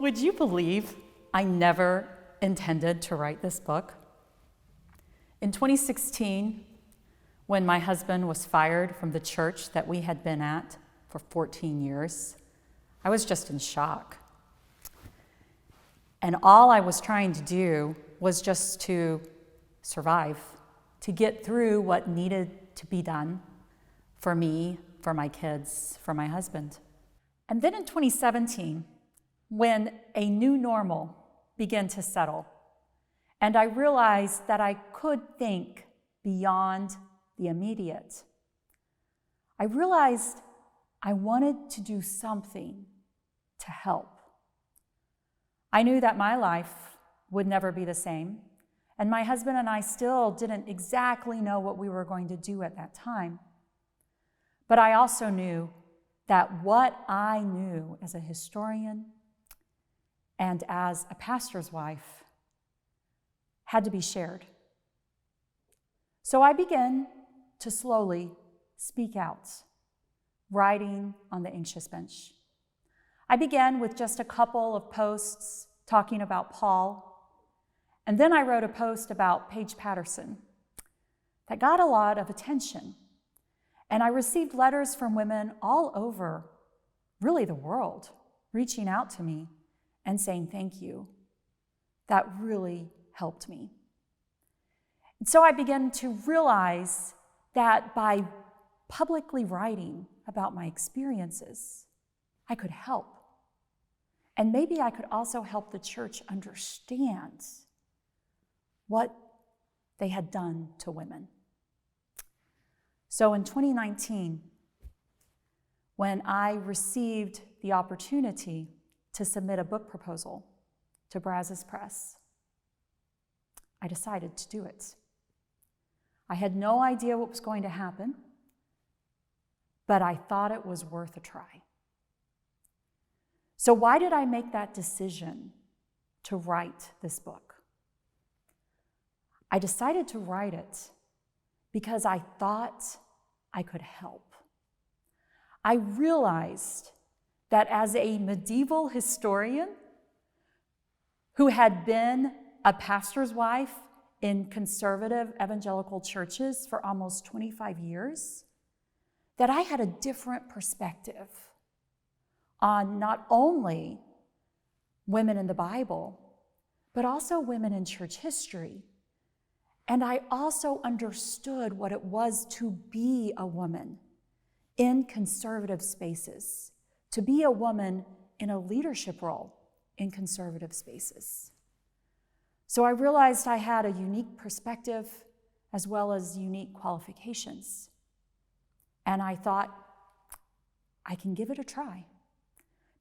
Would you believe I never intended to write this book? In 2016, when my husband was fired from the church that we had been at for 14 years, I was just in shock. And all I was trying to do was just to survive, to get through what needed to be done for me, for my kids, for my husband. And then in 2017, when a new normal began to settle, and I realized that I could think beyond the immediate, I realized I wanted to do something to help. I knew that my life would never be the same, and my husband and I still didn't exactly know what we were going to do at that time. But I also knew that what I knew as a historian and as a pastor's wife had to be shared. So I began to slowly speak out, writing on the anxious bench. I began with just a couple of posts talking about Paul, and then I wrote a post about Paige Patterson that got a lot of attention. And I received letters from women all over, really the world, reaching out to me and saying thank you. That really helped me. And so I began to realize that by publicly writing about my experiences, I could help. And maybe I could also help the church understand what they had done to women. So in 2019, when I received the opportunity to submit a book proposal to Brazos Press, I decided to do it. I had no idea what was going to happen, but I thought it was worth a try. So why did I make that decision to write this book? I decided to write it because I thought I could help. I realized that as a medieval historian who had been a pastor's wife in conservative evangelical churches for almost 25 years, that I had a different perspective on not only women in the Bible, but also women in church history. And I also understood what it was to be a woman in conservative spaces, to be a woman in a leadership role in conservative spaces. So I realized I had a unique perspective as well as unique qualifications. And I thought, I can give it a try.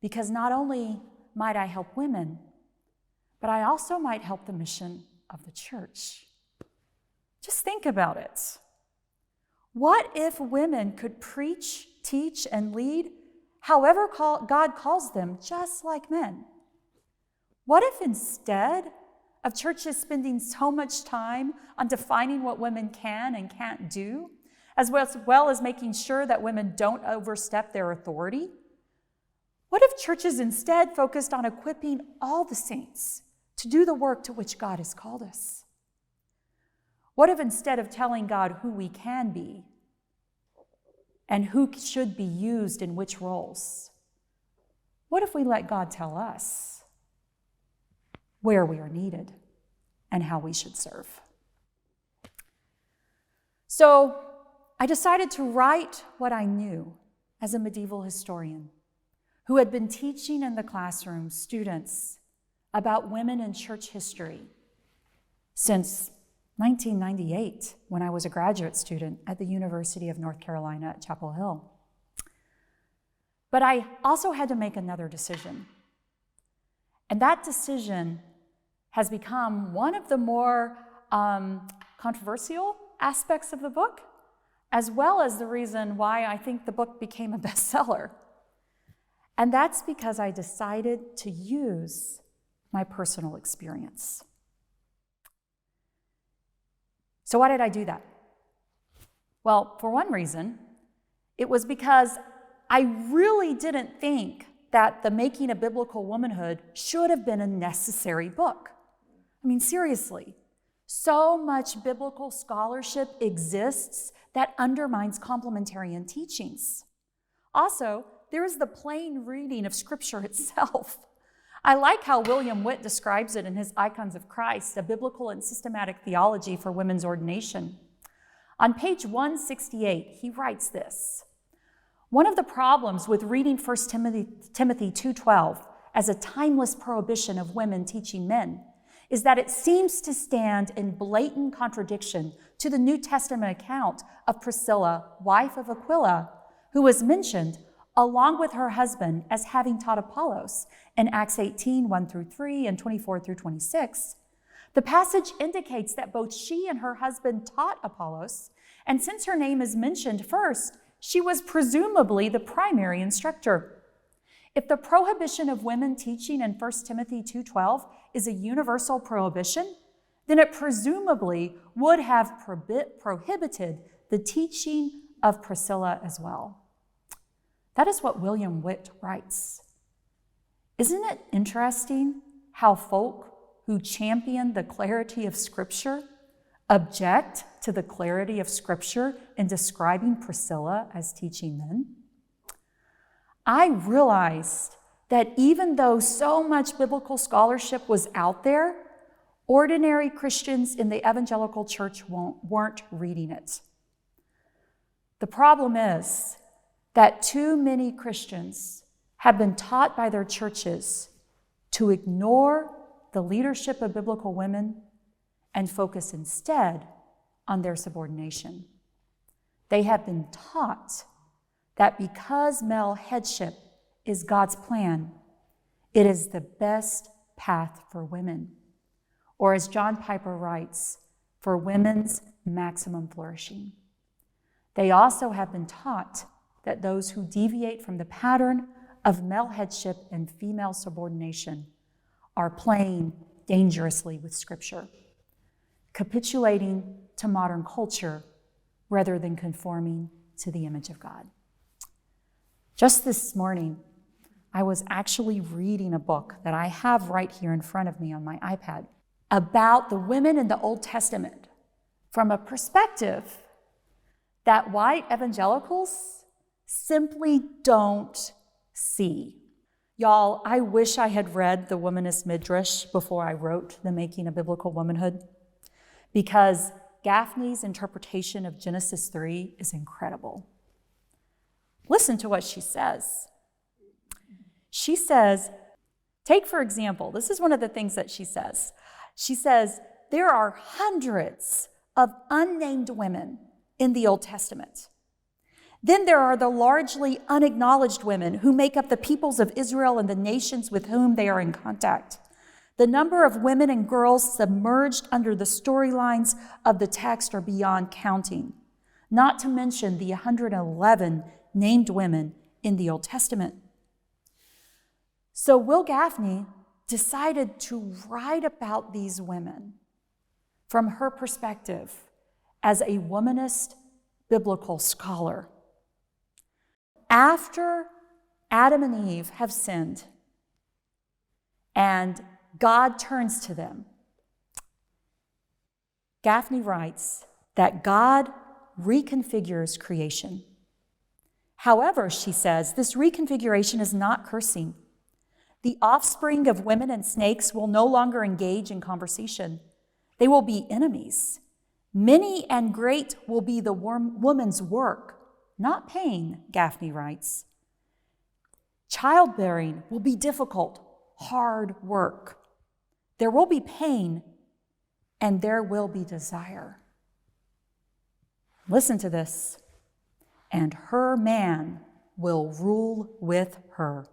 Because not only might I help women, but I also might help the mission of the church. Just think about it. What if women could preach, teach, and lead however God calls them, just like men? What if instead of churches spending so much time on defining what women can and can't do, as well as making sure that women don't overstep their authority, what if churches instead focused on equipping all the saints to do the work to which God has called us? What if instead of telling God who we can be and who should be used in which roles, what if we let God tell us where we are needed and how we should serve? So I decided to write what I knew as a medieval historian who had been teaching in the classroom students about women in church history since 1998, when I was a graduate student at the University of North Carolina at Chapel Hill. But I also had to make another decision. And that decision has become one of the more controversial aspects of the book, as well as the reason why I think the book became a bestseller. And that's because I decided to use my personal experience. So why did I do that? Well, for one reason, it was because I really didn't think that the Making of Biblical Womanhood should have been a necessary book. I mean, seriously, so much biblical scholarship exists that undermines complementarian teachings. Also, there is the plain reading of Scripture itself. I like how William Witt describes it in his Icons of Christ, a biblical and systematic theology for women's ordination. On page 168, he writes this: one of the problems with reading 1 Timothy 2:12 as a timeless prohibition of women teaching men is that it seems to stand in blatant contradiction to the New Testament account of Priscilla, wife of Aquila, who was mentioned along with her husband as having taught Apollos in Acts 18, 1-3 and 24-26. The passage indicates that both she and her husband taught Apollos, and since her name is mentioned first, she was presumably the primary instructor. If the prohibition of women teaching in 1 Timothy 2:12 is a universal prohibition, then it presumably would have prohibited the teaching of Priscilla as well. That is what William Witt writes. Isn't it interesting how folk who champion the clarity of Scripture object to the clarity of Scripture in describing Priscilla as teaching men? I realized that even though so much biblical scholarship was out there, ordinary Christians in the evangelical church weren't reading it. The problem is that too many Christians have been taught by their churches to ignore the leadership of biblical women and focus instead on their subordination. They have been taught that because male headship is God's plan, it is the best path for women, or as John Piper writes, for women's maximum flourishing. They also have been taught that those who deviate from the pattern of male headship and female subordination are playing dangerously with Scripture, capitulating to modern culture rather than conforming to the image of God. Just this morning, I was actually reading a book that I have right here in front of me on my iPad about the women in the Old Testament from a perspective that white evangelicals simply don't see. Y'all, I wish I had read the Womanist Midrash before I wrote The Making of Biblical Womanhood, because Gaffney's interpretation of Genesis 3 is incredible. Listen to what she says. She says, take for example, this is one of the things that she says. She says, there are hundreds of unnamed women in the Old Testament. Then there are the largely unacknowledged women who make up the peoples of Israel and the nations with whom they are in contact. The number of women and girls submerged under the storylines of the text are beyond counting, not to mention the 111 named women in the Old Testament. So Will Gaffney decided to write about these women from her perspective as a womanist biblical scholar. After Adam and Eve have sinned and God turns to them, Gaffney writes that God reconfigures creation. However, she says, this reconfiguration is not cursing. The offspring of women and snakes will no longer engage in conversation. They will be enemies. Many and great will be the woman's work, not pain, Gaffney writes. Childbearing will be difficult, hard work. There will be pain, and there will be desire. Listen to this. And her man will rule with her.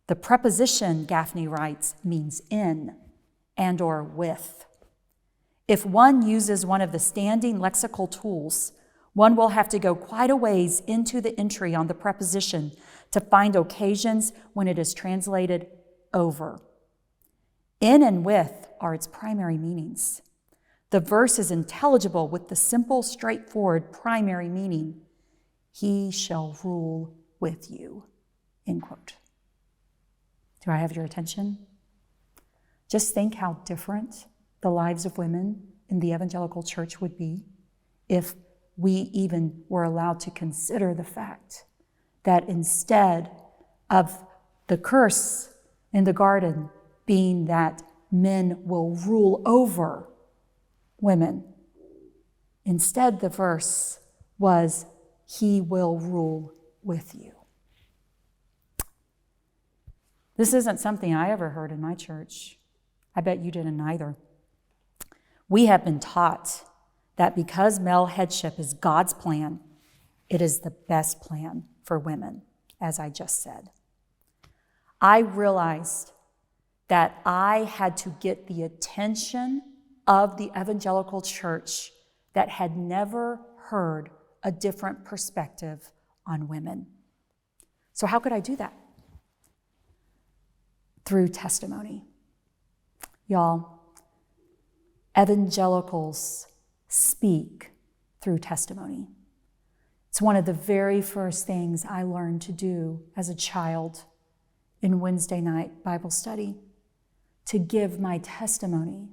The preposition, Gaffney writes, means in and or with. If one uses one of the standing lexical tools, one will have to go quite a ways into the entry on the preposition to find occasions when it is translated over. In and with are its primary meanings. The verse is intelligible with the simple, straightforward primary meaning, he shall rule with you, end quote. Do I have your attention? Just think how different the lives of women in the evangelical church would be if we even were allowed to consider the fact that instead of the curse in the garden being that men will rule over women, instead the verse was, he will rule with you. This isn't something I ever heard in my church. I bet you didn't either. We have been taught that because male headship is God's plan, it is the best plan for women, as I just said. I realized that I had to get the attention of the evangelical church that had never heard a different perspective on women. So how could I do that? Through testimony. Y'all, evangelicals speak through testimony. It's one of the very first things I learned to do as a child in Wednesday night Bible study, to give my testimony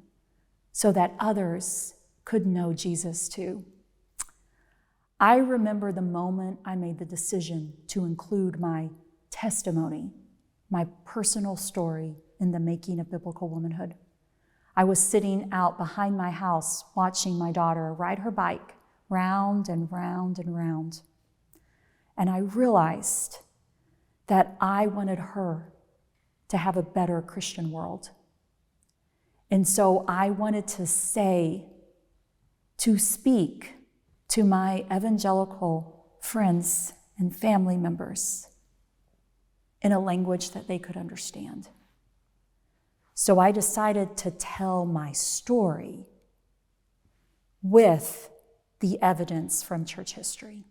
so that others could know Jesus too. I remember the moment I made the decision to include my testimony, my personal story in the Making of Biblical Womanhood. I was sitting out behind my house watching my daughter ride her bike round and round and round. And I realized that I wanted her to have a better Christian world. And so I wanted to speak to my evangelical friends and family members in a language that they could understand. So I decided to tell my story with the evidence from church history.